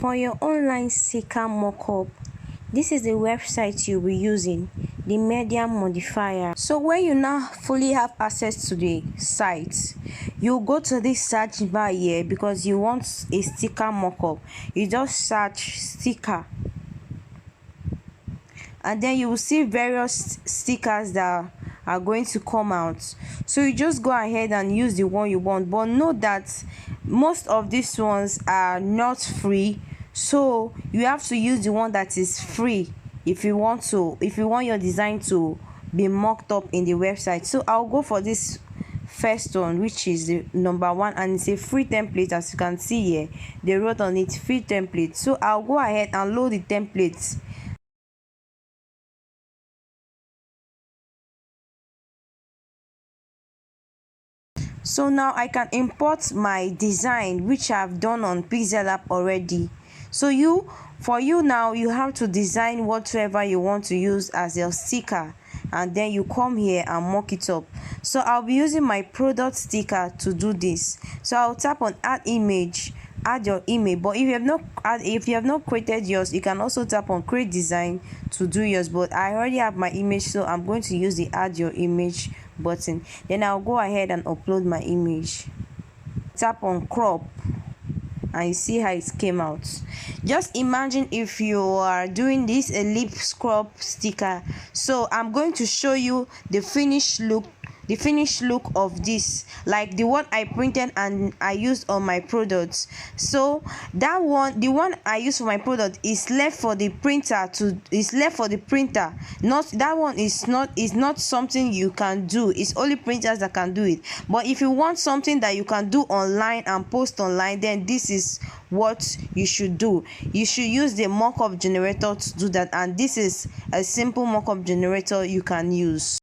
For your online sticker mockup, this is the website you'll be using, the media modifier. So when you now fully have access to the site, you go to this search bar here because you want a sticker mockup. You just search sticker, and then you will see various stickers that are going to come out. So you just go ahead and use the one you want, but note that most of these ones are not free, so you have to use the one that is free if you want your design to be mocked up in the website. So I'll go for this first one, which is the number one, and it's a free template. As you can see here, they wrote on it free template. So I'll go ahead and load the templates. So now I can import my design, which I've done on Pixellab already. So for you now, you have to design whatever you want to use as your sticker, and then you come here and mock it up. So I'll be using my product sticker to do this. So I'll tap on add image, add your image. But if you have not created yours, you can also tap on create design to do yours. But I already have my image, so I'm going to use the add your image button. Then I'll go ahead and upload my image. Tap on crop, and you see how it came out. Just imagine if you are doing this ellipse crop sticker. So I'm going to show you the finished look of this, like the one I printed and I used on my products. So the one I used for my product is left for the printer. Not that one is not something you can do. It's only printers that can do it. But if you want something that you can do online and post online, then this is what you should do. You should use the mockup generator to do that, and this is a simple mockup generator you can use.